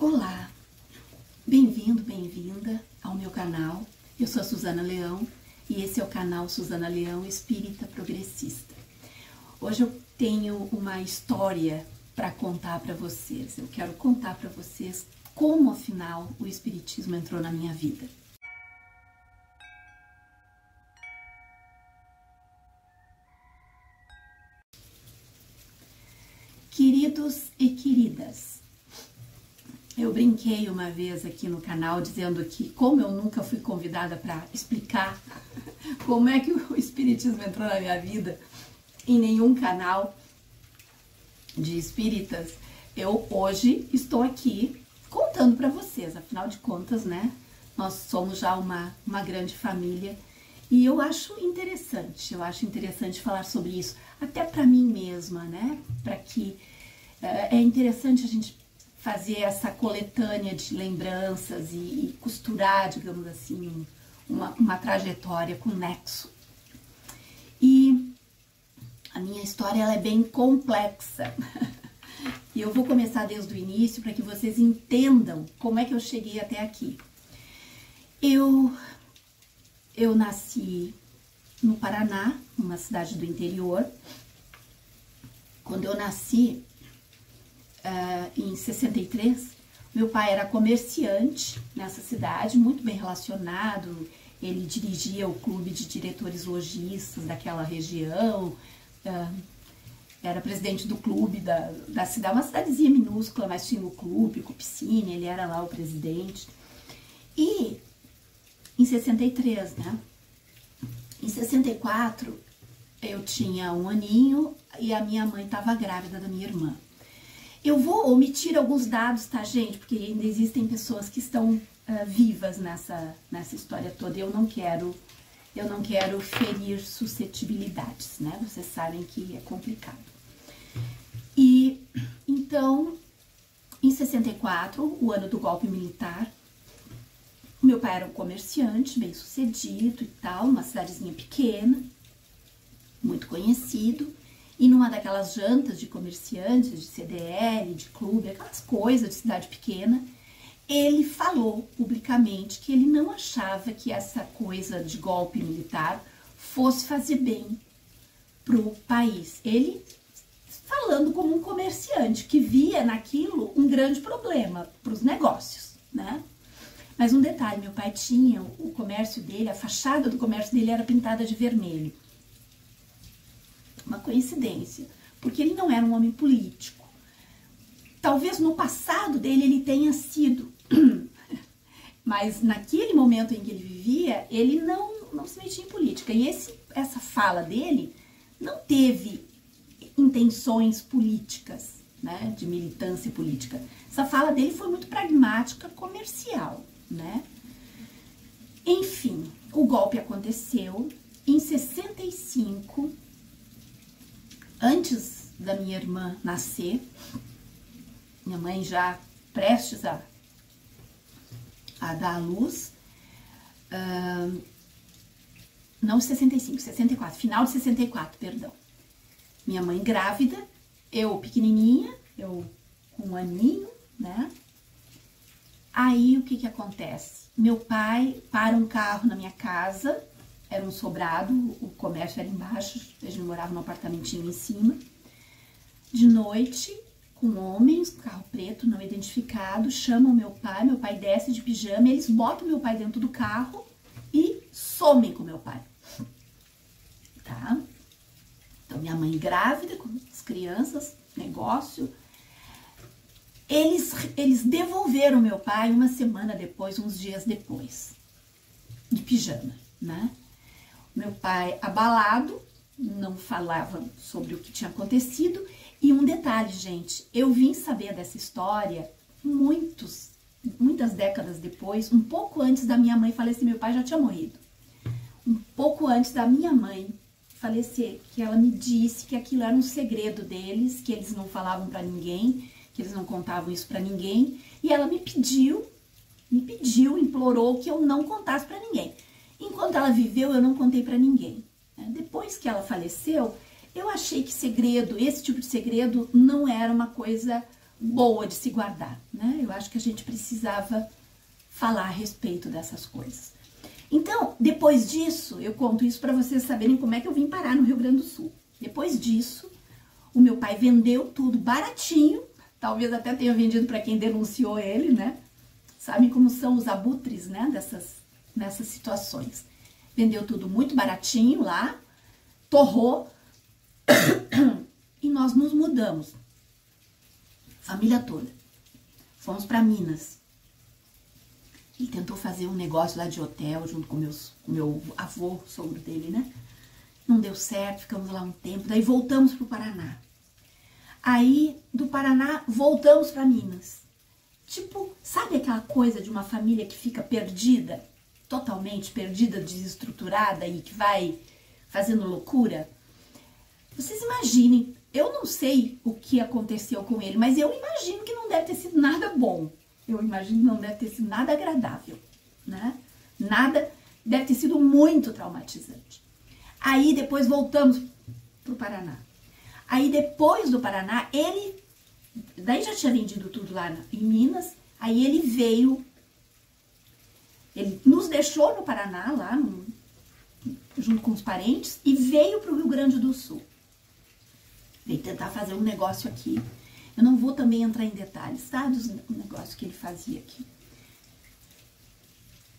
Olá, bem-vindo, bem-vinda ao meu canal. Eu sou a Suzana Leão e esse é o canal Suzana Leão Espírita Progressista. Hoje eu tenho uma história para contar para vocês. Eu quero contar para vocês como, afinal, o Espiritismo entrou na minha vida. Queridos e queridas, eu brinquei uma vez aqui no canal dizendo que, como eu nunca fui convidada para explicar como é que o Espiritismo entrou na minha vida em nenhum canal de espíritas, eu hoje estou aqui contando para vocês. Afinal de contas, né, nós somos já uma grande família e eu acho interessante falar sobre isso, até para mim mesma, né, para que é interessante a gente fazer essa coletânea de lembranças e costurar, digamos assim, uma trajetória com nexo. E a minha história ela é bem complexa. E eu vou começar desde o início para que vocês entendam como é que eu cheguei até aqui. Eu nasci no Paraná, numa cidade do interior. Quando eu nasci, em 63, meu pai era comerciante nessa cidade, muito bem relacionado. Ele dirigia o clube de diretores lojistas daquela região, era presidente do clube da cidade, uma cidadezinha minúscula, mas tinha o clube com piscina, ele era lá o presidente. E em 63, né? Em 64, eu tinha 1 aninho e a minha mãe estava grávida da minha irmã. Eu vou omitir alguns dados, tá, gente? Porque ainda existem pessoas que estão vivas nessa história toda. Eu não quero ferir suscetibilidades, né? Vocês sabem que é complicado. E então, em 64, o ano do golpe militar, meu pai era um comerciante bem sucedido e tal, uma cidadezinha pequena, muito conhecido. E numa daquelas jantas de comerciantes, de CDL, de clube, aquelas coisas de cidade pequena, ele falou publicamente que ele não achava que essa coisa de golpe militar fosse fazer bem pro país. Ele falando como um comerciante que via naquilo um grande problema para os negócios, né? Mas um detalhe, meu pai tinha o comércio dele, a fachada do comércio dele era pintada de vermelho. Uma coincidência, porque ele não era um homem político. Talvez no passado dele ele tenha sido, mas naquele momento em que ele vivia, ele não se metia em política. E essa fala dele não teve intenções políticas, né, de militância política. Essa fala dele foi muito pragmática, comercial, né? Enfim, o golpe aconteceu em 65. Antes da minha irmã nascer, minha mãe já prestes a dar à luz, não 65, 64, final de 64, perdão. Minha mãe grávida, eu pequenininha, eu com 1 aninho, né? Aí o que acontece? Meu pai para um carro na minha casa. Era um sobrado, o comércio era embaixo, a gente morava num apartamentinho em cima. De noite, com homens, carro preto, não identificado, chamam meu pai desce de pijama, eles botam meu pai dentro do carro e somem com meu pai. Tá? Então, minha mãe grávida, com as crianças, negócio. Eles devolveram meu pai 1 semana depois, uns dias depois, de pijama, né? Meu pai abalado, não falava sobre o que tinha acontecido. E um detalhe, gente, eu vim saber dessa história muitas décadas depois, um pouco antes da minha mãe falecer. Meu pai já tinha morrido. Um pouco antes da minha mãe falecer, que ela me disse que aquilo era um segredo deles, que eles não falavam para ninguém, que eles não contavam isso para ninguém. E ela me pediu, implorou que eu não contasse para ninguém. Enquanto ela viveu, eu não contei para ninguém. Depois que ela faleceu, eu achei que esse tipo de segredo não era uma coisa boa de se guardar, né? né? Eu acho que a gente precisava falar a respeito dessas coisas. Então, depois disso, eu conto isso para vocês saberem como é que eu vim parar no Rio Grande do Sul. Depois disso, o meu pai vendeu tudo baratinho, talvez até tenha vendido para quem denunciou ele, né? Sabem como são os abutres, né, nessas situações. Vendeu tudo muito baratinho lá, torrou, e nós nos mudamos. Família toda. Fomos para Minas. Ele tentou fazer um negócio lá de hotel, junto com meu avô, sogro dele, né? Não deu certo, ficamos lá um tempo, daí voltamos pro Paraná. Aí, do Paraná, voltamos para Minas. Tipo, sabe aquela coisa de uma família que fica perdida, totalmente perdida, desestruturada e que vai fazendo loucura? Vocês imaginem, eu não sei o que aconteceu com ele, mas eu imagino que não deve ter sido nada bom. Eu imagino que não deve ter sido nada agradável, né? Nada, deve ter sido muito traumatizante. Aí depois voltamos pro Paraná. Aí depois do Paraná, daí já tinha vendido tudo lá em Minas, aí ele veio, ele nos deixou no Paraná, lá, junto com os parentes, e veio pro Rio Grande do Sul. Veio tentar fazer um negócio aqui. Eu não vou também entrar em detalhes, tá? Do negócio que ele fazia aqui.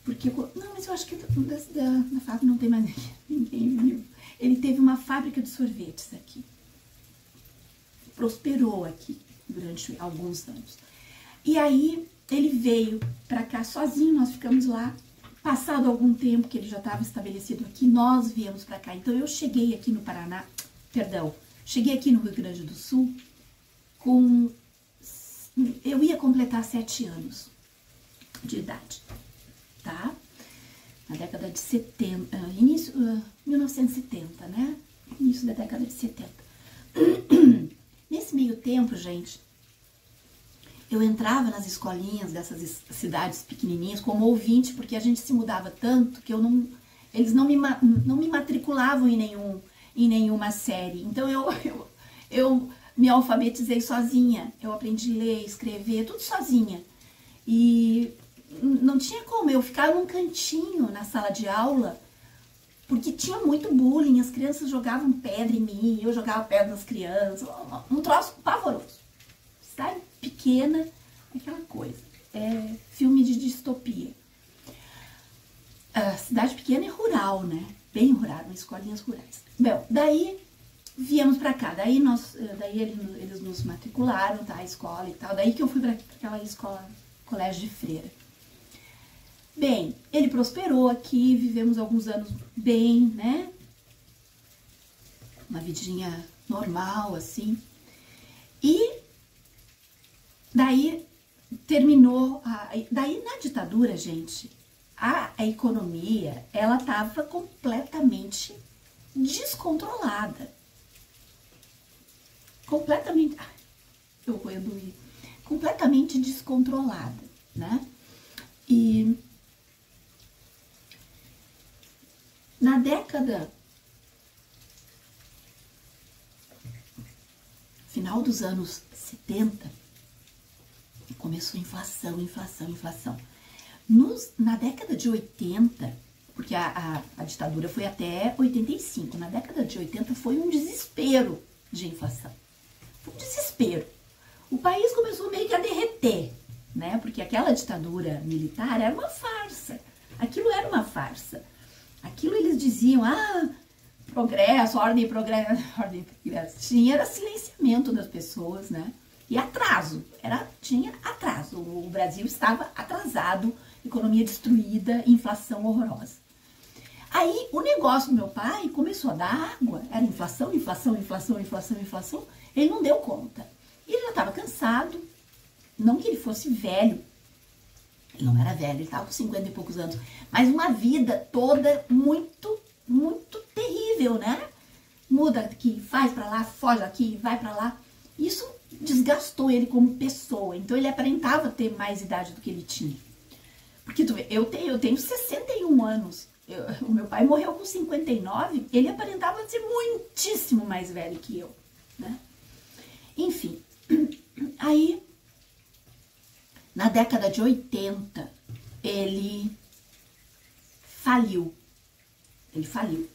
Porque, não, mas eu acho que na fábrica não tem mais ninguém viu. Ele teve uma fábrica de sorvetes aqui. Prosperou aqui durante alguns anos. E aí, ele veio pra cá sozinho, nós ficamos lá. Passado algum tempo que ele já estava estabelecido aqui, nós viemos pra cá. Então, eu cheguei aqui no Paraná, cheguei aqui no Rio Grande do Sul eu ia completar 7 anos de idade, tá? Na década de 70, 1970, né? Início da década de 70. Nesse meio tempo, gente, eu entrava nas escolinhas dessas cidades pequenininhas como ouvinte, porque a gente se mudava tanto que eles não me matriculavam em nenhuma série. Então eu me alfabetizei sozinha, eu aprendi a ler, escrever, tudo sozinha. E não tinha como, eu ficava num cantinho na sala de aula, porque tinha muito bullying, as crianças jogavam pedra em mim, eu jogava pedra nas crianças, um troço pavoroso, sabe? Pequena, aquela coisa, filme de distopia. A cidade pequena é rural, né? Bem rural, escolinhas rurais. Bom, daí viemos pra cá, daí eles nos matricularam, tá, a escola e tal, daí que eu fui pra aquela escola, colégio de freira. Bem, ele prosperou aqui, vivemos alguns anos bem, né, uma vidinha normal, assim, e daí terminou, daí na ditadura, gente, a economia, ela tava completamente descontrolada. Completamente descontrolada, né? E na década, final dos anos 70, começou inflação. Na década de 80, porque a ditadura foi até 85, na década de 80 foi um desespero de inflação. Foi um desespero. O país começou meio que a derreter, né? Porque aquela ditadura militar era uma farsa. Aquilo era uma farsa. Aquilo eles diziam, progresso, ordem e progresso. Era silenciamento das pessoas, né? E atraso. Tinha atraso. O Brasil estava atrasado, economia destruída, inflação horrorosa. Aí o negócio do meu pai começou a dar água. Era inflação. Ele não deu conta. Ele já estava cansado. Não que ele fosse velho. Ele não era velho, ele estava com 50 e poucos anos. Mas uma vida toda muito, muito terrível, né? Muda aqui, faz pra lá, foge aqui, vai pra lá. Isso desgastou ele como pessoa. Então ele aparentava ter mais idade do que ele tinha. Porque tu vê, eu tenho 61 anos. O meu pai morreu com 59, ele aparentava ser muitíssimo mais velho que eu, né? Enfim, aí década de 80, ele faliu. Ele faliu.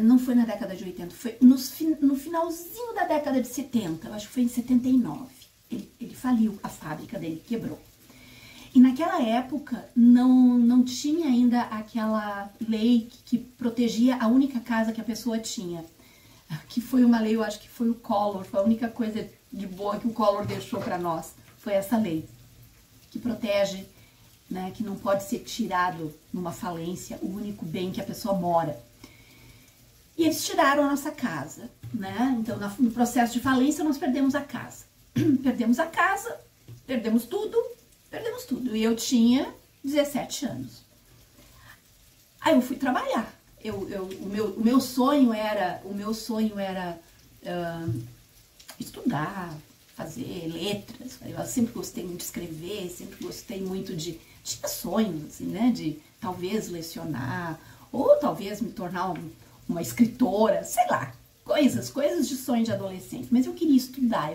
Não foi na década de 80, foi no finalzinho da década de 70, eu acho que foi em 79. Ele faliu, a fábrica dele quebrou. E naquela época não tinha ainda aquela lei que protegia a única casa que a pessoa tinha. Que foi uma lei, eu acho que foi o Collor, foi a única coisa de boa que o Collor deixou para nós. Foi essa lei, que protege, né, que não pode ser tirado numa falência o único bem que a pessoa mora. E eles tiraram a nossa casa, né? Então, no processo de falência, nós perdemos a casa. Perdemos a casa, perdemos tudo. E eu tinha 17 anos. Aí eu fui trabalhar. O meu sonho era estudar, fazer letras. Eu sempre gostei muito de escrever, sempre gostei muito de... Tinha sonhos, assim, né? De talvez lecionar, ou talvez me tornar uma escritora, sei lá. Coisas de sonho de adolescente. Mas eu queria estudar,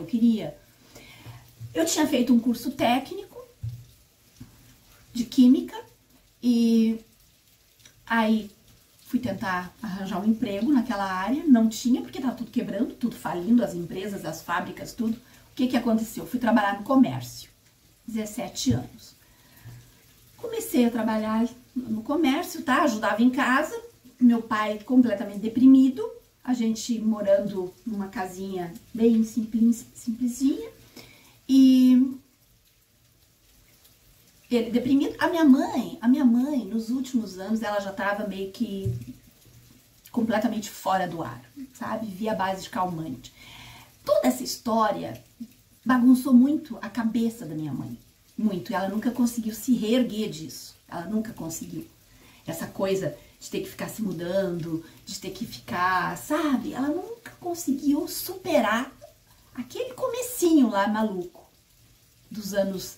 Eu tinha feito um curso técnico de química e aí fui tentar arranjar um emprego naquela área, não tinha, porque estava tudo quebrando, tudo falindo, as empresas, as fábricas, tudo. O que aconteceu? Fui trabalhar no comércio, 17 anos. Comecei a trabalhar no comércio, tá? Ajudava em casa, meu pai completamente deprimido, a gente morando numa casinha bem simplesinha, e ele deprimido. A minha mãe, nos últimos anos, ela já estava meio que completamente fora do ar, sabe? Via base de calmante. Toda essa história bagunçou muito a cabeça da minha mãe. Muito. Ela nunca conseguiu se reerguer disso. Ela nunca conseguiu. Essa coisa de ter que ficar se mudando, de ter que ficar, sabe? Ela nunca conseguiu superar aquele comecinho lá maluco dos anos,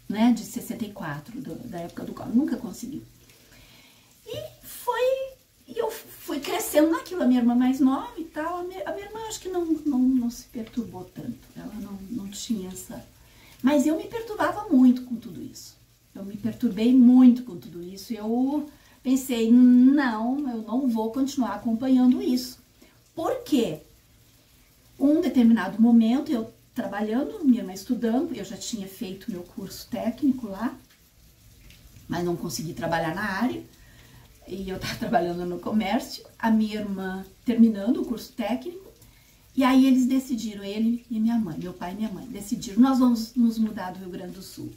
né, de 64, da época do Collor, nunca conseguiu. E eu fui crescendo naquilo, a minha irmã mais nova e tal, a minha irmã acho que não se perturbou tanto, ela não tinha essa... Mas eu me perturbava muito com tudo isso, eu me perturbei muito com tudo isso, eu pensei, não, eu não vou continuar acompanhando isso. Por quê? Um determinado momento, eu trabalhando, minha irmã estudando, eu já tinha feito meu curso técnico lá, mas não consegui trabalhar na área, e eu estava trabalhando no comércio, a minha irmã terminando o curso técnico, e aí eles decidiram, ele e minha mãe, meu pai e minha mãe, decidiram, nós vamos nos mudar do Rio Grande do Sul.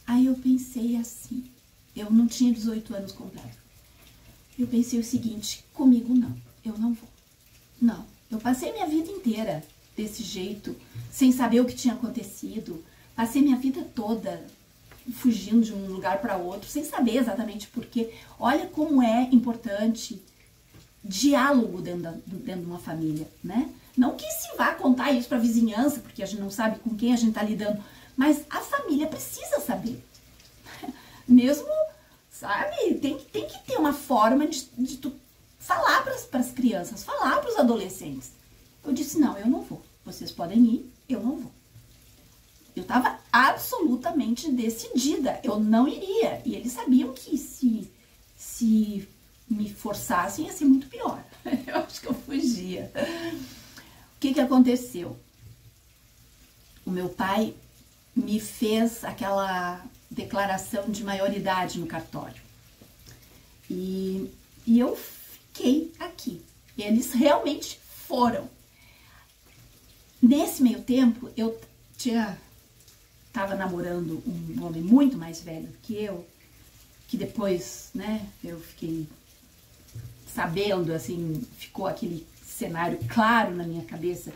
Aí eu pensei assim, eu não tinha 18 anos completos, eu pensei o seguinte, comigo não, eu não vou, não, eu passei minha vida inteira desse jeito, sem saber o que tinha acontecido, passei minha vida toda fugindo de um lugar para outro, sem saber exatamente porquê. Olha como é importante diálogo dentro de uma família, né? Não que se vá contar isso para a vizinhança, porque a gente não sabe com quem a gente está lidando, mas a família precisa saber. Mesmo, sabe, tem que ter uma forma de tu falar para as crianças, falar para os adolescentes. Eu disse, não, eu não vou. Vocês podem ir, eu não vou. Eu estava absolutamente decidida, eu não iria. E eles sabiam que se me forçassem ia ser muito pior. Eu acho que eu fugia. O que aconteceu? O meu pai me fez aquela declaração de maioridade no cartório. E eu fiquei aqui. Eles realmente foram. Nesse meio tempo, eu estava namorando um homem muito mais velho que eu, que depois, né, eu fiquei sabendo, assim, ficou aquele cenário claro na minha cabeça,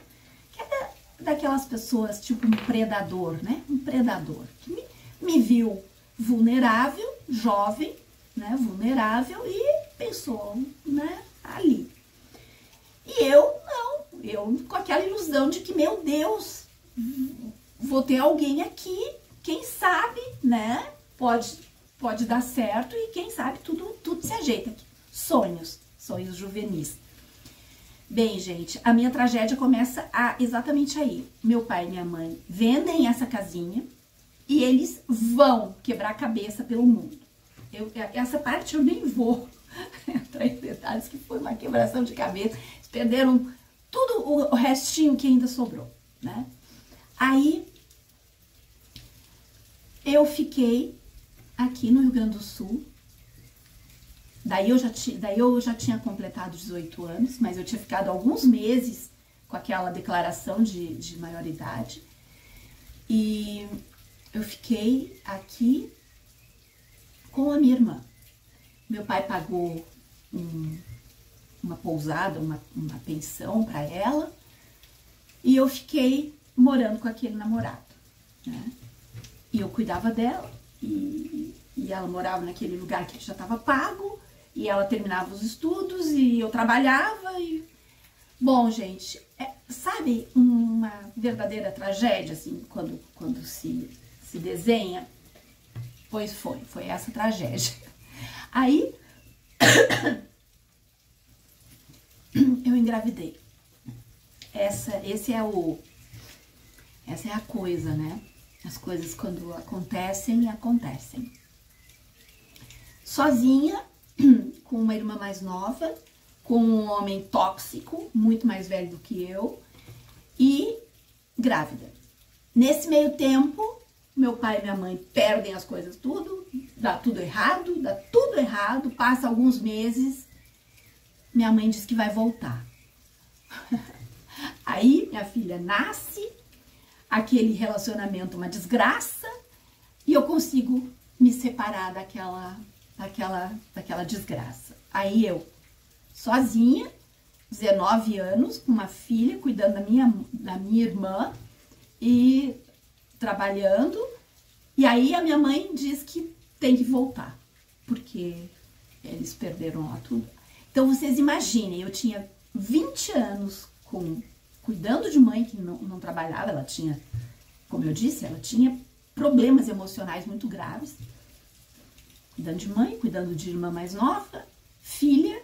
que é daquelas pessoas, tipo um predador, né, um predador, que me viu vulnerável, jovem, né, vulnerável, e pensou, né, ali. E eu com aquela ilusão de que, meu Deus, vou ter alguém aqui, quem sabe, né, pode dar certo e quem sabe tudo se ajeita aqui. Sonhos juvenis. Bem, gente, a minha tragédia começa exatamente aí. Meu pai e minha mãe vendem essa casinha e eles vão quebrar a cabeça pelo mundo. Essa parte eu nem vou entrar em detalhes, que foi uma quebração de cabeça. Eles perderam tudo o restinho que ainda sobrou, né? Aí eu fiquei aqui no Rio Grande do Sul. Daí eu já tinha completado 18 anos, mas eu tinha ficado alguns meses com aquela declaração de maioridade. E eu fiquei aqui com a minha irmã. Meu pai pagou uma pousada, uma pensão para ela, e eu fiquei morando com aquele namorado, né? E eu cuidava dela, e ela morava naquele lugar que já estava pago, e ela terminava os estudos, e eu trabalhava, e... Bom, gente, sabe uma verdadeira tragédia, assim, quando se desenha? Pois foi essa tragédia. Aí, eu engravidei. Essa é a coisa, né? As coisas quando acontecem. Sozinha, com uma irmã mais nova, com um homem tóxico, muito mais velho do que eu, e grávida. Nesse meio tempo, meu pai e minha mãe perdem as coisas tudo, dá tudo errado, passa alguns meses, minha mãe diz que vai voltar. Aí minha filha nasce, aquele relacionamento uma desgraça, e eu consigo me separar daquela desgraça. Aí eu, sozinha, 19 anos, com uma filha, cuidando da minha irmã e trabalhando, e aí a minha mãe diz que tem que voltar, porque eles perderam lá tudo. Então vocês imaginem, eu tinha 20 anos cuidando de mãe que não trabalhava, ela tinha, como eu disse, ela tinha problemas emocionais muito graves, cuidando de mãe, cuidando de irmã mais nova, filha,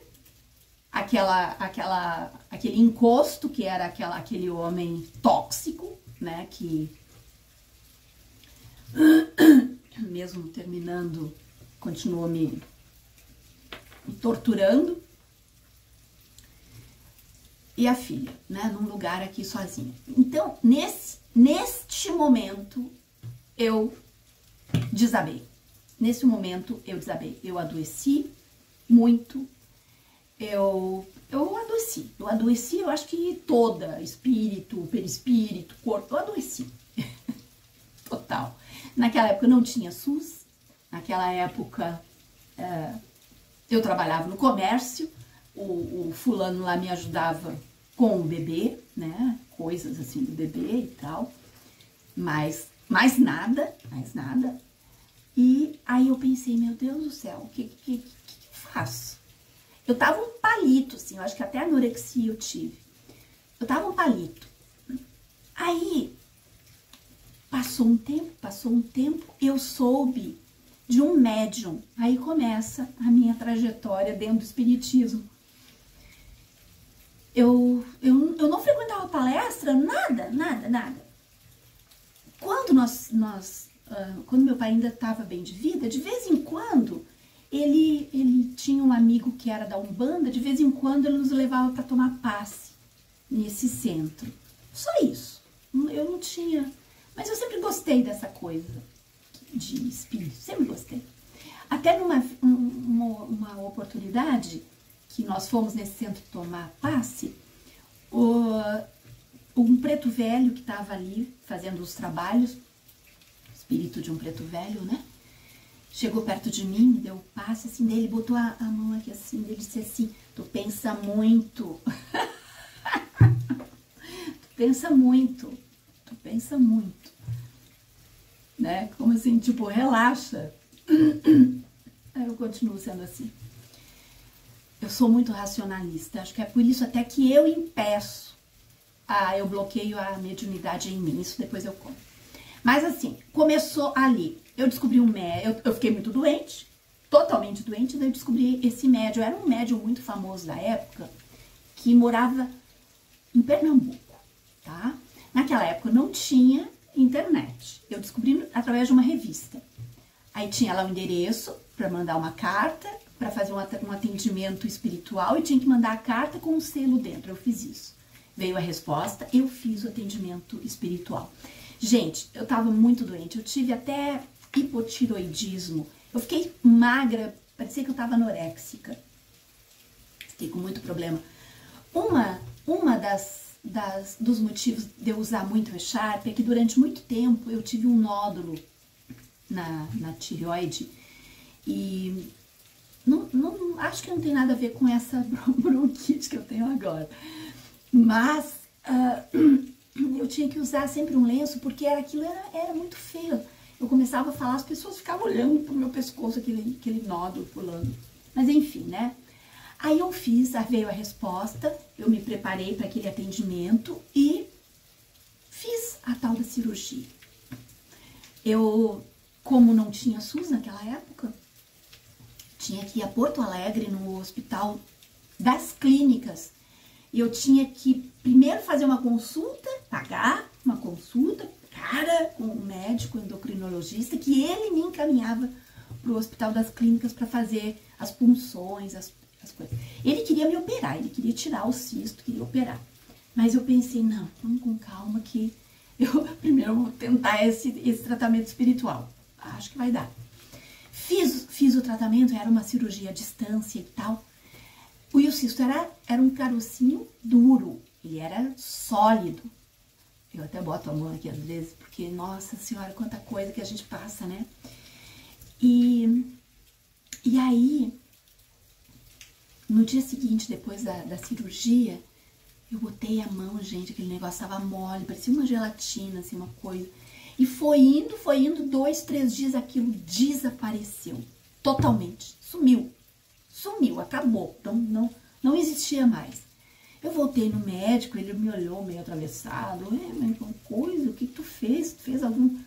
aquele encosto que era aquele homem tóxico, né, que mesmo terminando, continuou me torturando. E a filha, né, num lugar aqui sozinha. Então, neste momento, eu desabei. Nesse momento, eu desabei. Eu adoeci muito. Eu adoeci, eu acho que toda, espírito, perispírito, corpo, eu adoeci. Total. Naquela época não tinha SUS, naquela época eu trabalhava no comércio, o fulano lá me ajudava com o bebê, né, coisas assim do bebê e tal, mas mais nada. E aí eu pensei, meu Deus do céu, o que eu faço? Eu tava um palito, assim, eu acho que até anorexia eu tive. Eu tava um palito. Aí, passou um tempo, eu soube de um médium. Aí começa a minha trajetória dentro do espiritismo. Eu não frequentava palestra, nada. Quando meu pai ainda estava bem de vida, de vez em quando, ele tinha um amigo que era da Umbanda, de vez em quando ele nos levava para tomar passe nesse centro. Só isso. Eu não tinha... Mas eu sempre gostei dessa coisa de espírito, sempre gostei. Até numa oportunidade que nós fomos nesse centro tomar passe, um preto velho que estava ali fazendo os trabalhos, espírito de um preto velho, né? Chegou perto de mim, me deu um passe assim, daí ele botou a mão aqui assim, ele disse assim, tu pensa muito. Tu pensa muito. Né? Como assim, tipo, relaxa. Eu continuo sendo assim. Eu sou muito racionalista, acho que é por isso até que eu impeço, eu bloqueio a mediunidade em mim, isso depois eu conto. Mas assim, começou ali, eu descobri um médium, eu fiquei muito doente, totalmente doente, daí eu descobri esse médium, era um médium muito famoso da época, que morava em Pernambuco, tá? Naquela época não tinha internet. Eu descobri através de uma revista. Aí tinha lá o endereço para mandar uma carta, para fazer um atendimento espiritual, e tinha que mandar a carta com um selo dentro. Eu fiz isso. Veio a resposta, eu fiz o atendimento espiritual. Gente, eu tava muito doente, eu tive até hipotiroidismo. Eu fiquei magra, parecia que eu tava anoréxica. Fiquei com muito problema. Uma dos motivos de eu usar muito o E-Sharp é que durante muito tempo eu tive um nódulo na tireoide e acho que não tem nada a ver com essa bronquite que eu tenho agora, mas eu tinha que usar sempre um lenço porque aquilo era muito feio. Eu começava a falar, as pessoas ficavam olhando pro meu pescoço, aquele nódulo pulando, mas enfim, né? Aí eu veio a resposta, eu me preparei para aquele atendimento e fiz a tal da cirurgia. Como não tinha SUS naquela época, tinha que ir a Porto Alegre, no Hospital das Clínicas. E eu tinha que primeiro fazer uma consulta, pagar uma consulta cara com um médico endocrinologista, que ele me encaminhava para o Hospital das Clínicas para fazer as punções, as coisas. Ele queria me operar, ele queria tirar o cisto, queria operar. Mas eu pensei, não, vamos com calma que eu primeiro vou tentar esse tratamento espiritual. Acho que vai dar. Fiz o tratamento, era uma cirurgia à distância e tal. E o cisto era um carocinho duro, ele era sólido. Eu até boto a mão aqui às vezes, porque, nossa senhora, quanta coisa que a gente passa, né? E aí, no dia seguinte, depois da cirurgia, eu botei a mão, gente, aquele negócio tava mole, parecia uma gelatina, assim, uma coisa. E foi indo, 2, 3 dias, aquilo desapareceu, totalmente, sumiu, acabou, não existia mais. Eu voltei no médico, ele me olhou meio atravessado, mas uma coisa, o que tu fez? Tu fez algum...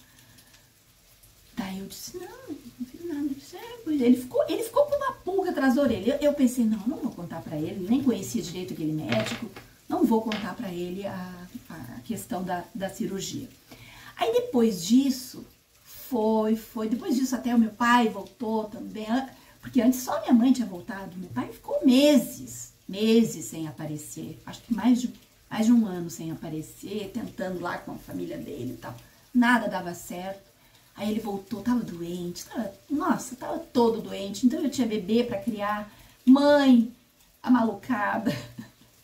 Daí eu disse, não fiz nada. Ele ficou com uma pulga atrás da orelha. Eu pensei, não vou contar pra ele, nem conhecia direito aquele médico, não vou contar pra ele a questão da cirurgia. Aí depois disso, depois disso até o meu pai voltou também, porque antes só minha mãe tinha voltado, meu pai ficou meses sem aparecer, acho que mais de um ano sem aparecer, tentando lá com a família dele e tal, nada dava certo. Aí ele voltou, tava doente, tava todo doente, então eu tinha bebê pra criar, mãe amalucada,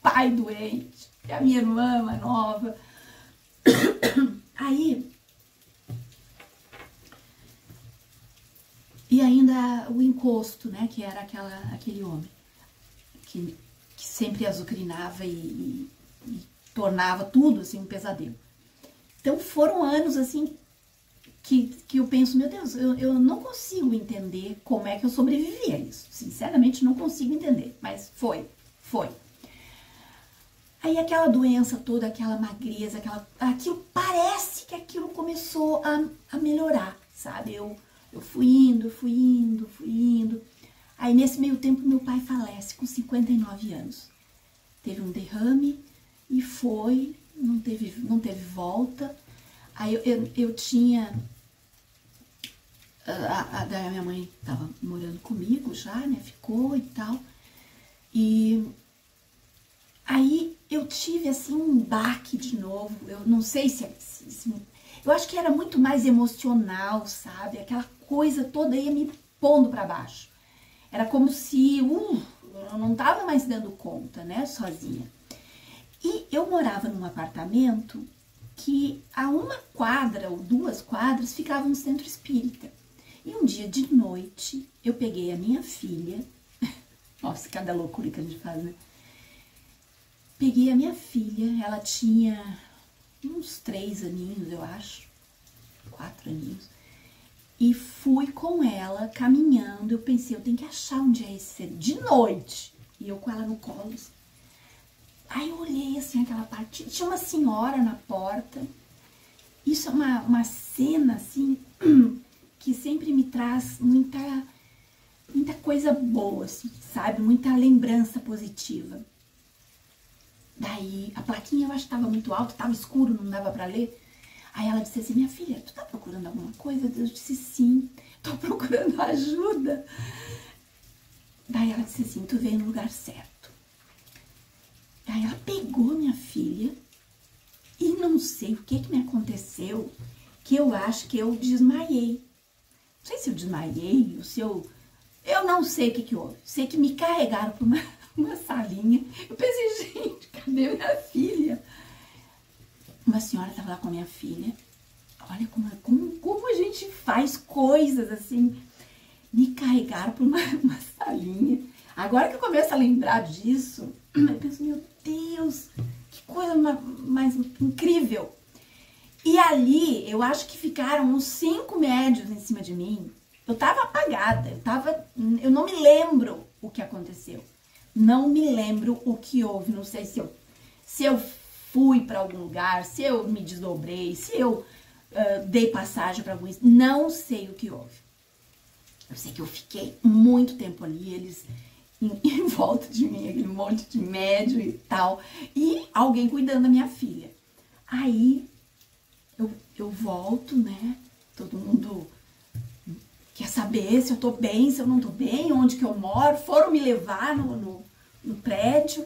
pai doente, e a minha irmã mais nova. Aí, e ainda o encosto, né, que era aquele homem, que sempre azucrinava e tornava tudo, assim, um pesadelo. Então, foram anos, assim, que eu penso, meu Deus, eu não consigo entender como é que eu sobrevivi a isso. Sinceramente, não consigo entender, mas foi. Aí aquela doença toda, aquela magreza, aquilo, parece que aquilo começou a melhorar, sabe? Eu fui indo. Aí nesse meio tempo meu pai falece com 59 anos. Teve um derrame e não teve volta. Aí eu tinha... Daí a minha mãe tava morando comigo já, né? Ficou e tal. E aí eu tive, assim, um baque de novo. Eu não sei se eu acho que era muito mais emocional, sabe? Aquela coisa toda ia me pondo pra baixo. Era como se eu não tava mais dando conta, né? Sozinha. E eu morava num apartamento que a 1 quadra ou 2 quadras ficava no centro espírita. E um dia de noite, eu peguei a minha filha, nossa, cada loucura que a gente faz, né? Peguei a minha filha, ela tinha uns 3 aninhos, eu acho, 4 aninhos, e fui com ela caminhando. Eu pensei, eu tenho que achar onde é esse cedo, de noite, e eu com ela no colo. Aí eu olhei assim aquela parte, tinha uma senhora na porta. Isso é uma cena assim que sempre me traz muita coisa boa, assim, sabe? Muita lembrança positiva. Daí a plaquinha eu acho que estava muito alta, estava escuro, não dava para ler. Aí ela disse assim, minha filha, tu tá procurando alguma coisa? Eu disse, sim, tô procurando ajuda. Daí ela disse assim, tu veio no lugar certo. Aí ela pegou minha filha e não sei o que me aconteceu, que eu acho que eu desmaiei. Não sei se eu desmaiei ou se eu não sei o que houve. Sei que me carregaram para uma salinha. Eu pensei, gente, cadê minha filha? Uma senhora estava lá com a minha filha. Olha como a gente faz coisas assim. Me carregaram para uma salinha. Agora que eu começo a lembrar disso, eu penso, meu Deus, que coisa mais incrível. E ali, eu acho que ficaram uns 5 médios em cima de mim. Eu tava apagada, eu não me lembro o que aconteceu. Não me lembro o que houve, não sei se eu fui para algum lugar, se eu me desdobrei, se eu dei passagem para algum... Não sei o que houve. Eu sei que eu fiquei muito tempo ali, eles em volta de mim, aquele monte de médio e tal, e alguém cuidando da minha filha. Aí eu volto, né? Todo mundo quer saber se eu tô bem, se eu não tô bem, onde que eu moro. Foram me levar no prédio.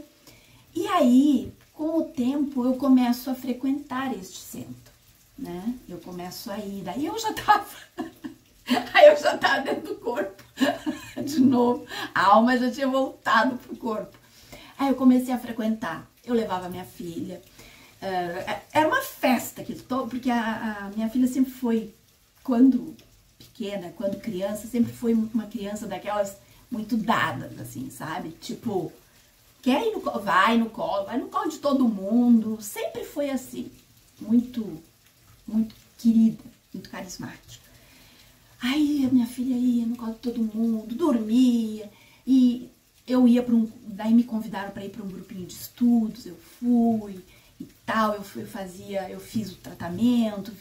E aí, com o tempo, eu começo a frequentar este centro, né? Eu começo a ir. Daí eu já tava... Aí eu já tava dentro do corpo, de novo. A alma já tinha voltado pro corpo. Aí eu comecei a frequentar. Eu levava minha filha. Era uma festa, porque a minha filha sempre foi, quando pequena, quando criança, sempre foi uma criança daquelas muito dadas, assim, sabe? Tipo, quer ir no colo, vai no colo de todo mundo. Sempre foi assim, muito querida, muito carismática. Aí a minha filha ia no colo de todo mundo, dormia, e eu ia daí me convidaram para ir para um grupinho de estudos, eu fui e tal, eu fiz o tratamento,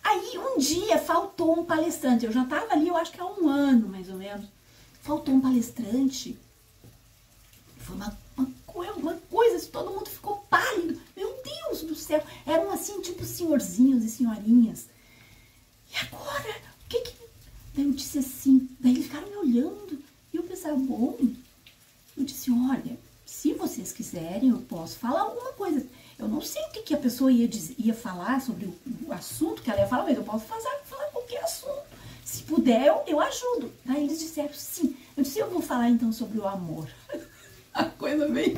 Aí um dia faltou um palestrante, eu já estava ali, eu acho que há 1 ano mais ou menos, faltou um palestrante, foi uma coisa assim, todo mundo ficou pálido, meu Deus do céu, eram assim tipo senhorzinhos e senhorinhas, e agora... Daí eu disse assim, daí eles ficaram me olhando, e eu pensava, bom, eu disse, olha, se vocês quiserem, eu posso falar alguma coisa. Eu não sei o que a pessoa ia falar sobre o assunto que ela ia falar, mas eu posso falar qualquer assunto. Se puder, eu ajudo. Daí eles disseram, sim. Eu disse, eu vou falar então sobre o amor. A coisa bem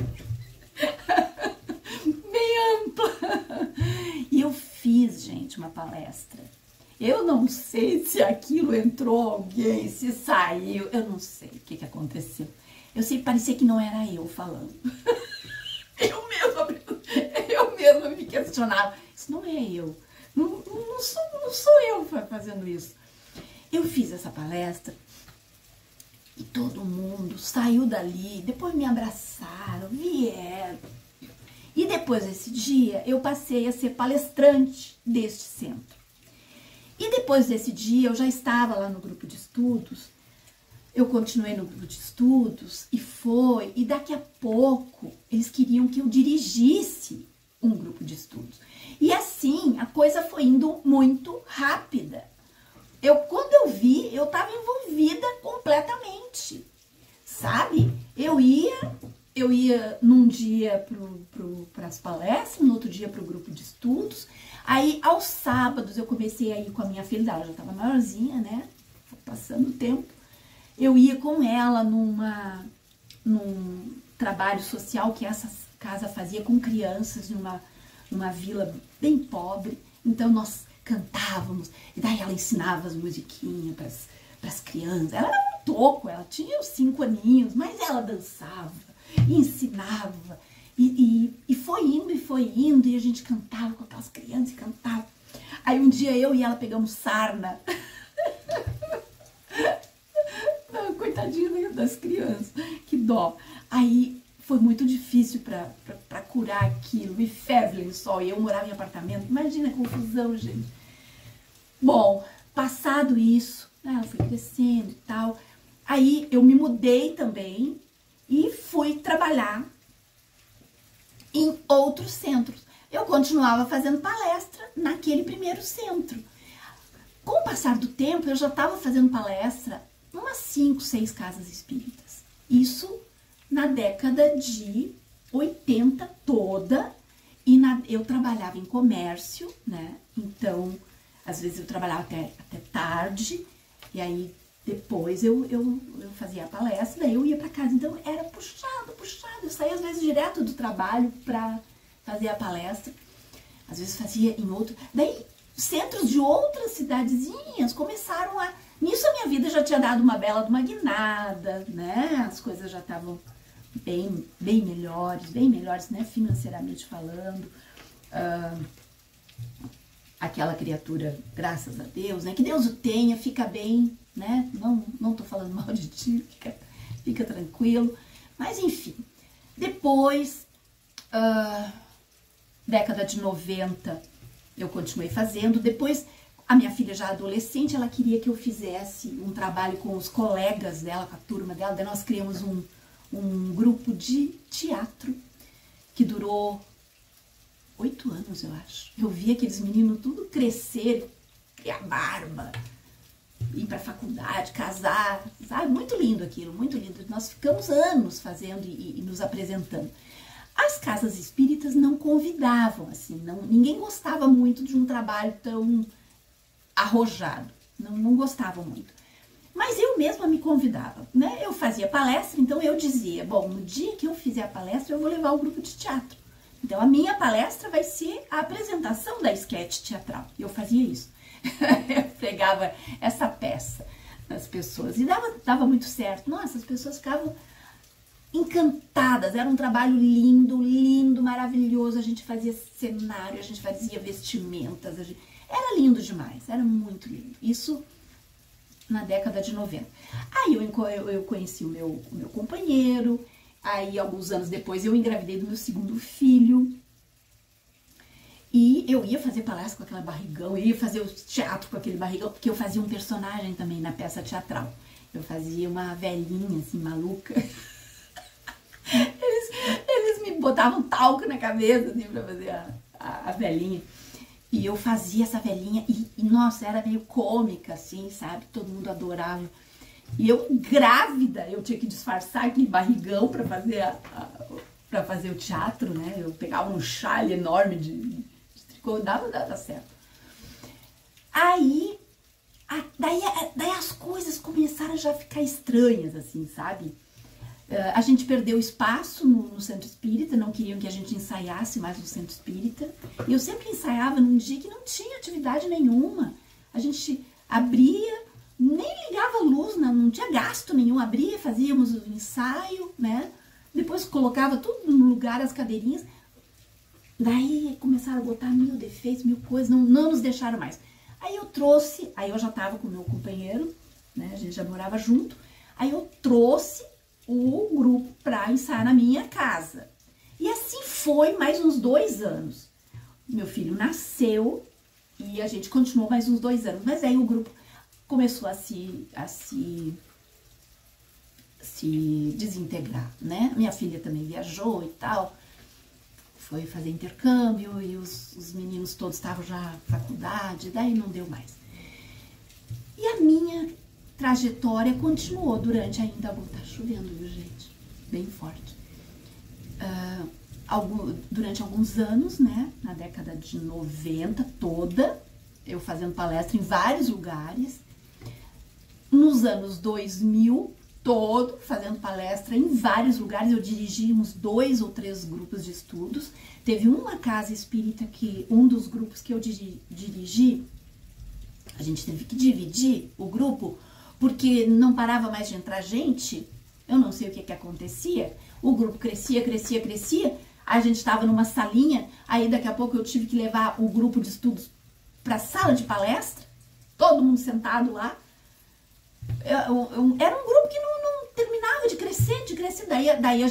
ampla. E eu fiz, gente, uma palestra. Eu não sei se aquilo entrou alguém, se saiu, eu não sei o que aconteceu. Eu sei que parecia que não era eu falando. Eu mesma me questionava. Isso não é eu. Não sou eu fazendo isso. Eu fiz essa palestra e todo mundo saiu dali, depois me abraçaram, vieram. E depois desse dia, eu passei a ser palestrante deste centro. E depois desse dia, eu já estava lá no grupo de estudos, eu continuei no grupo de estudos, e daqui a pouco, eles queriam que eu dirigisse um grupo de estudos. E assim, a coisa foi indo muito rápida. Quando eu vi, eu estava envolvida completamente, sabe? Eu ia num dia para as palestras, no outro dia para o grupo de estudos. Aí, aos sábados, eu comecei a ir com a minha filha, ela já estava maiorzinha, né? Passando o tempo. Eu ia com ela num trabalho social que essa casa fazia com crianças numa vila bem pobre. Então, nós cantávamos, e daí ela ensinava as musiquinhas para as crianças. Ela era um toco, ela tinha uns 5 aninhos, mas ela dançava e ensinava. E foi indo, e a gente cantava com aquelas crianças e cantava. Aí um dia eu e ela pegamos sarna. Coitadinha das crianças, que dó. Aí foi muito difícil para curar aquilo, e febre só, e eu morava em apartamento, imagina a confusão, gente. Bom, passado isso, ela foi crescendo e tal, aí eu me mudei também e fui trabalhar em outros centros. Eu continuava fazendo palestra naquele primeiro centro. Com o passar do tempo, eu já estava fazendo palestra em umas 5, 6 casas espíritas. Isso na década de 80 toda. E eu trabalhava em comércio, né? Então, às vezes eu trabalhava até tarde. E aí, depois eu fazia a palestra, daí eu ia para casa. Então, era puxado. Eu saía, às vezes, direto do trabalho para fazer a palestra. Às vezes fazia em outro. Daí, centros de outras cidadezinhas começaram a... Nisso a minha vida já tinha dado uma bela de uma guinada, né? As coisas já estavam bem melhores, né? Financeiramente falando. Aquela criatura, graças a Deus, né? Que Deus o tenha, fica bem, né? Não tô falando mal de ti, fica tranquilo. Mas enfim, depois, década de 90, eu continuei fazendo. Depois, a minha filha já adolescente, ela queria que eu fizesse um trabalho com os colegas dela, com a turma dela. Daí nós criamos um grupo de teatro que durou 8 anos, eu acho. Eu vi aqueles meninos tudo crescer, criar barba, ir pra faculdade, casar, sabe? Muito lindo aquilo, muito lindo. Nós ficamos anos fazendo e nos apresentando. As casas espíritas não convidavam, assim, ninguém gostava muito de um trabalho tão arrojado, não gostavam muito. Mas eu mesma me convidava, né? Eu fazia palestra, então eu dizia, bom, no dia que eu fizer a palestra, eu vou levar o grupo de teatro. Então, a minha palestra vai ser a apresentação da esquete teatral. E eu fazia isso. Eu pregava essa peça nas pessoas. E dava muito certo. Nossa, as pessoas ficavam encantadas. Era um trabalho lindo, maravilhoso. A gente fazia cenário, a gente fazia vestimentas. Era lindo demais, era muito lindo. Isso na década de 90. Aí eu conheci o meu companheiro. Aí, alguns anos depois, eu engravidei do meu segundo filho. E eu ia fazer palestra com aquele barrigão, eu ia fazer o teatro com aquele barrigão, porque eu fazia um personagem também na peça teatral. Eu fazia uma velhinha, assim, maluca. Eles me botavam talco na cabeça, assim, pra fazer a velhinha. E eu fazia essa velhinha e, nossa, era meio cômica, assim, sabe? Todo mundo adorava. E eu, grávida, eu tinha que disfarçar aquele barrigão pra fazer o teatro, né? Eu pegava um chale enorme de tricô, dava certo. Aí, daí as coisas começaram a já ficar estranhas, assim, sabe? A gente perdeu espaço no centro espírita, não queriam que a gente ensaiasse mais no centro espírita. E eu sempre ensaiava num dia que não tinha atividade nenhuma. A gente abria, nem ligava a luz, não tinha gasto nenhum, abria, fazíamos o ensaio, né? Depois colocava tudo no lugar, as cadeirinhas. Daí começaram a botar mil defeitos, mil coisas, não nos deixaram mais. Aí eu já tava com o meu companheiro, né? A gente já morava junto. Aí eu trouxe o grupo pra ensaiar na minha casa. E assim foi mais uns 2 anos. Meu filho nasceu e a gente continuou mais uns 2 anos. Mas aí o grupo começou a se desintegrar, né? Minha filha também viajou e tal, foi fazer intercâmbio e os meninos todos estavam já na faculdade, daí não deu mais. E a minha trajetória continuou durante ainda... Tá chovendo, viu, gente? Bem forte. Durante alguns anos, né? Na década de 90 toda, eu fazendo palestra em vários lugares. Nos anos 2000, todo, fazendo palestra em vários lugares. Eu dirigi uns 2 ou 3 grupos de estudos. Teve uma casa espírita que, um dos grupos que eu dirigi, a gente teve que dividir o grupo, porque não parava mais de entrar gente. Eu não sei o que acontecia. O grupo crescia. A gente estava numa salinha, aí daqui a pouco eu tive que levar o grupo de estudos para a sala de palestra, todo mundo sentado lá. Era um grupo que não terminava de crescer. Daí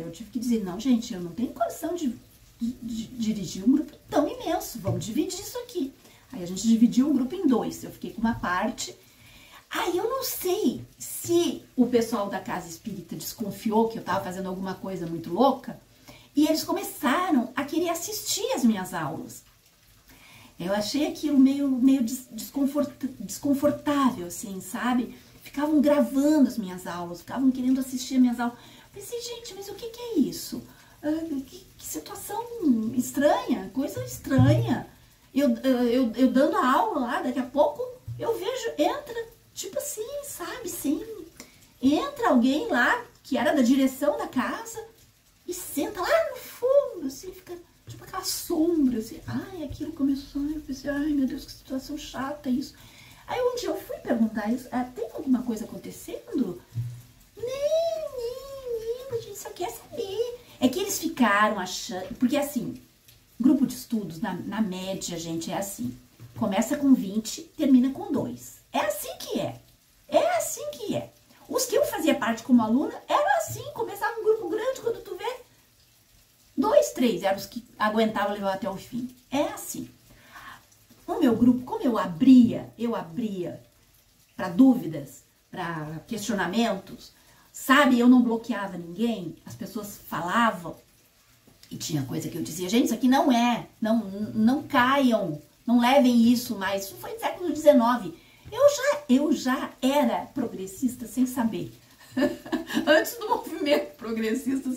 eu tive que dizer, não, gente, eu não tenho condição de dirigir um grupo tão imenso, vamos dividir isso aqui. Aí a gente dividiu o grupo em 2, eu fiquei com uma parte. Aí eu não sei se o pessoal da casa espírita desconfiou que eu estava fazendo alguma coisa muito louca E eles começaram a querer assistir as minhas aulas. Eu achei aquilo meio desconfortável, assim, sabe? Ficavam gravando as minhas aulas, ficavam querendo assistir as minhas aulas. Pensei, gente, mas o que é isso? Que situação estranha, coisa estranha. Eu dando a aula lá, daqui a pouco eu vejo, entra, tipo assim, sabe, sim. Entra alguém lá, que era da direção da casa, e senta lá no fundo, assim, fica tipo aquela sombra, assim. Ai, aquilo começou, eu pensei, ai meu Deus, que situação chata isso. Aí um dia eu fui perguntar isso, tem alguma coisa acontecendo? Nem, a gente só quer saber. É que eles ficaram achando, porque assim, grupo de estudos, na média, gente, é assim. Começa com 20, termina com 2. É assim que é. É assim que é. Os que eu fazia parte como aluna, era assim, começava um grupo grande, quando tu vê, 2, 3 eram os que aguentavam levar até o fim. É assim. O meu grupo, como eu abria para dúvidas, para questionamentos, sabe, eu não bloqueava ninguém, as pessoas falavam, e tinha coisa que eu dizia, gente, isso aqui não é, não caiam, não levem isso mais, isso foi no século XIX. Eu já era progressista sem saber. Antes do movimento progressista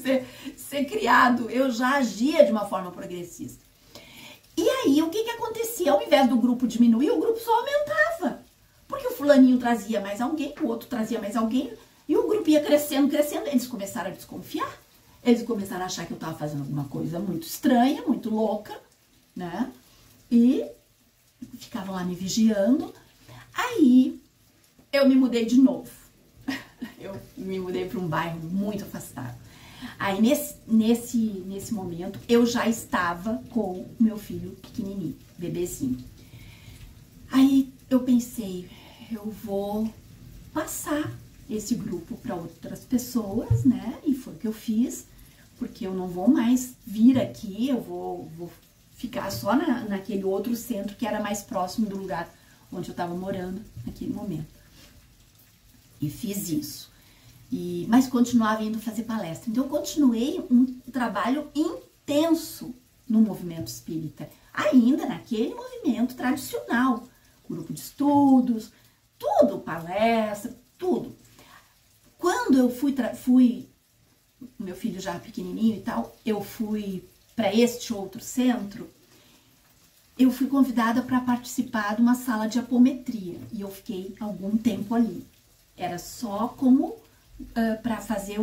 ser criado, eu já agia de uma forma progressista. E aí, o que acontecia? Ao invés do grupo diminuir, o grupo só aumentava. Porque o fulaninho trazia mais alguém, o outro trazia mais alguém, e o grupo ia crescendo, crescendo. Eles começaram a desconfiar. Eles começaram a achar que eu estava fazendo alguma coisa muito estranha, muito louca, né? E ficavam lá me vigiando. Aí, eu me mudei de novo. Eu me mudei para um bairro muito afastado. Aí, nesse momento, eu já estava com meu filho pequenininho, bebezinho. Aí, eu pensei, eu vou passar esse grupo para outras pessoas, né? E foi o que eu fiz, porque eu não vou mais vir aqui, eu vou ficar só naquele outro centro que era mais próximo do lugar onde eu estava morando naquele momento. E fiz isso. Mas continuava indo fazer palestra. Então, eu continuei um trabalho intenso no movimento espírita, ainda naquele movimento tradicional, grupo de estudos, tudo, palestra, tudo. Quando eu fui meu filho já pequenininho e tal, eu fui para este outro centro, eu fui convidada para participar de uma sala de apometria e eu fiquei algum tempo ali. Era só como para fazer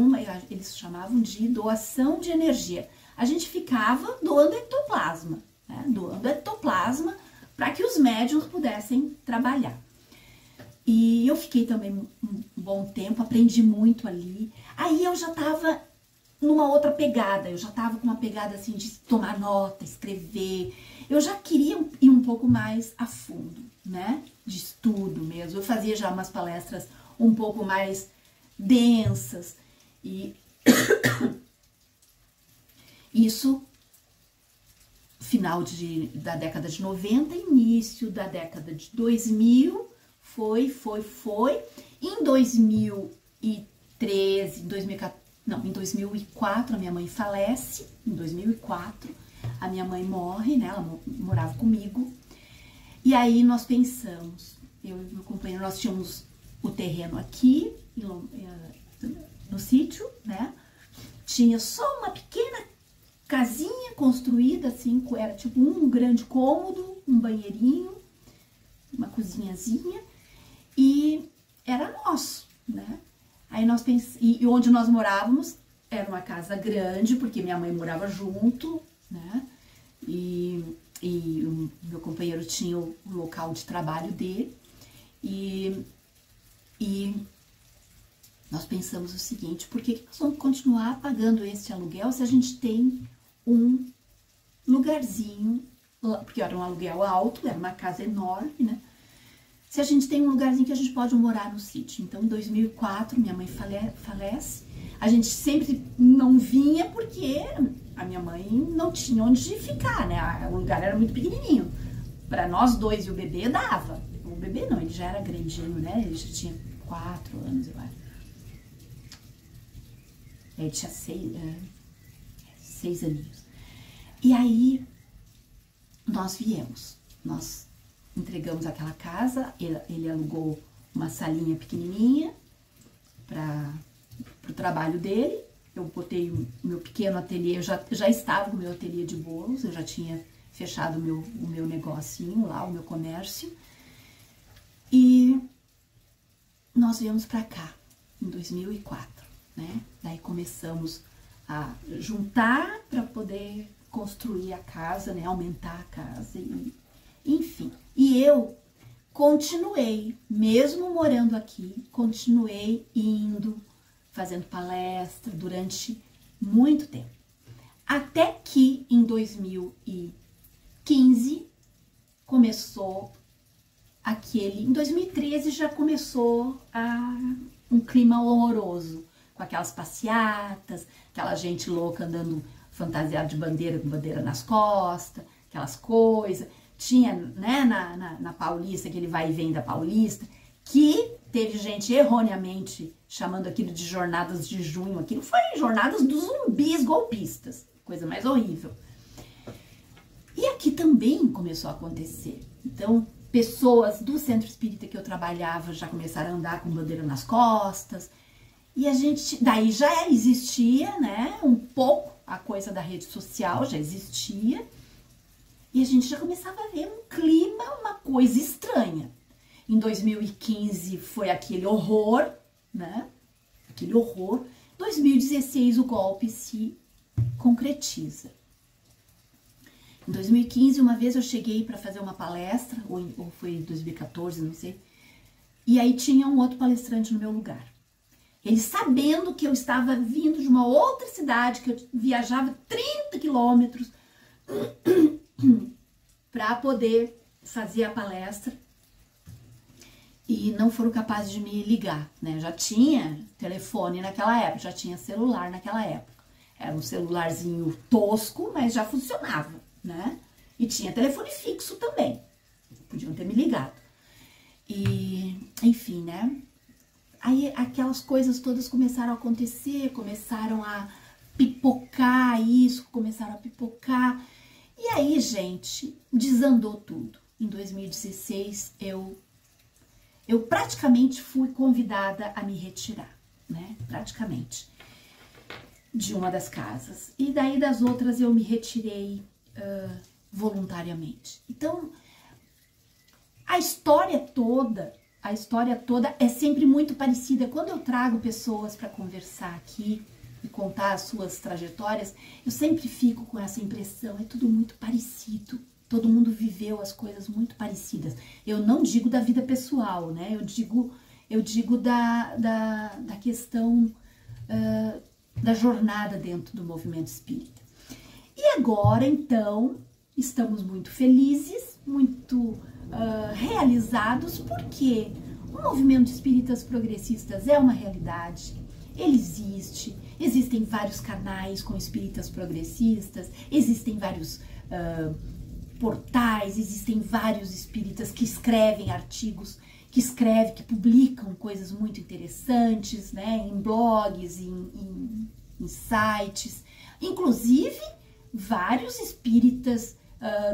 eles chamavam de doação de energia. A gente ficava doando ectoplasma, né? Doando ectoplasma para que os médiuns pudessem trabalhar. E eu fiquei também um bom tempo, aprendi muito ali. Aí eu já estava numa outra pegada, eu já estava com uma pegada assim de tomar nota, escrever. Eu já queria ir um pouco mais a fundo, né? De estudo mesmo. Eu fazia já umas palestras um pouco mais densas. E isso, final da década de 90, início da década de 2000, foi. Em 2013, em 2004 a minha mãe falece, em 2004 a minha mãe morre, né, ela morava comigo, e aí nós pensamos, eu e meu companheiro, nós tínhamos o terreno aqui, no sítio, né, tinha só uma pequena casinha construída, assim, era tipo um grande cômodo, um banheirinho, uma cozinhazinha, e era nosso, né? Aí nós pensamos, e onde nós morávamos era uma casa grande, porque minha mãe morava junto, né? E o meu companheiro tinha o local de trabalho dele, e nós pensamos o seguinte, por que nós vamos continuar pagando esse aluguel se a gente tem um lugarzinho, porque era um aluguel alto, era uma casa enorme, né? Se a gente tem um lugarzinho que a gente pode morar no sítio. Então, em 2004, minha mãe falece. A gente sempre não vinha porque a minha mãe não tinha onde ficar, né? O lugar era muito pequenininho. Para nós dois e o bebê dava. O bebê não, ele já era grandinho, né? Ele já tinha 4 anos, eu acho. Ele tinha 6 aninhos. E aí, nós viemos, nós entregamos aquela casa, ele alugou uma salinha pequenininha para o trabalho dele. Eu botei o meu pequeno ateliê, eu já estava no meu ateliê de bolos, eu já tinha fechado o meu negocinho lá, o meu comércio. E nós viemos para cá, em 2004, né? Daí começamos a juntar para poder construir a casa, né? Aumentar a casa, enfim. E eu continuei, mesmo morando aqui, continuei indo, fazendo palestra durante muito tempo. Até que em 2015 começou em 2013 já começou um clima horroroso, com aquelas passeatas, aquela gente louca andando fantasiada de bandeira, com bandeira nas costas, aquelas coisas. Tinha, né, na Paulista, aquele vai e vem da Paulista, que teve gente erroneamente chamando aquilo de jornadas de junho. Aquilo foi jornadas dos zumbis golpistas, coisa mais horrível. E aqui também começou a acontecer. Então, pessoas do centro espírita que eu trabalhava já começaram a andar com bandeira nas costas. E a gente, daí já existia, né, um pouco a coisa da rede social, já existia. E a gente já começava a ver um clima, uma coisa estranha. Em 2015 foi aquele horror, né? Aquele horror. Em 2016 o golpe se concretiza. Em 2015, uma vez eu cheguei para fazer uma palestra, ou foi em 2014, não sei. E aí tinha um outro palestrante no meu lugar. Ele, sabendo que eu estava vindo de uma outra cidade, que eu viajava 30 quilômetros para poder fazer a palestra, e não foram capazes de me ligar, né? Já tinha telefone naquela época, já tinha celular naquela época. Era um celularzinho tosco, mas já funcionava, né? E tinha telefone fixo também. Podiam ter me ligado. E, enfim, né? Aí aquelas coisas todas começaram a acontecer, começaram a pipocar isso, começaram a pipocar. E aí, gente, desandou tudo. Em 2016, eu praticamente fui convidada a me retirar, né? Praticamente. De uma das casas. E daí das outras eu me retirei voluntariamente. Então, a história toda é sempre muito parecida. Quando eu trago pessoas para conversar aqui e contar as suas trajetórias, eu sempre fico com essa impressão, é tudo muito parecido. Todo mundo viveu as coisas muito parecidas. Eu não digo da vida pessoal, né? Eu digo da questão da jornada dentro do movimento espírita. E agora, então, estamos muito felizes, muito realizados, porque o movimento espíritas progressistas é uma realidade, ele existe, existem vários canais com espíritas progressistas, existem vários portais, existem vários espíritas que escrevem artigos, que publicam coisas muito interessantes, né, em blogs, em sites, inclusive vários espíritas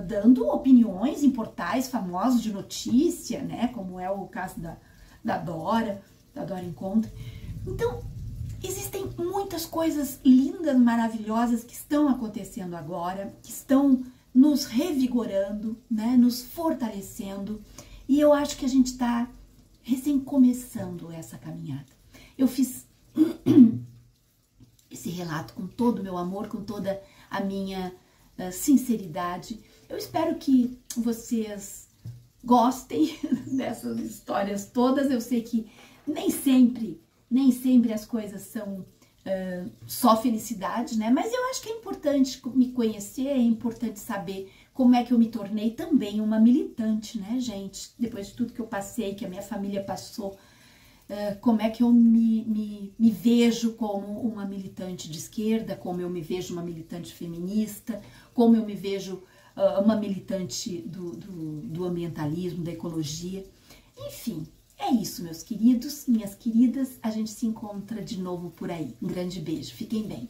dando opiniões em portais famosos de notícia, né, como é o caso da Dora Encontre. Então, existem muitas coisas lindas, maravilhosas que estão acontecendo agora, que estão nos revigorando, né, nos fortalecendo, e eu acho que a gente está recém começando essa caminhada. Eu fiz esse relato com todo o meu amor, com toda a minha sinceridade. Eu espero que vocês gostem dessas histórias todas. Eu sei que nem sempre as coisas são só felicidade, né? Mas eu acho que é importante me conhecer, é importante saber como é que eu me tornei também uma militante, né, gente? Depois de tudo que eu passei, que a minha família passou, como é que eu me vejo como uma militante de esquerda, como eu me vejo uma militante feminista, como eu me vejo uma militante do ambientalismo, da ecologia. Enfim, é isso, meus queridos, minhas queridas. A gente se encontra de novo por aí. Um grande beijo. Fiquem bem.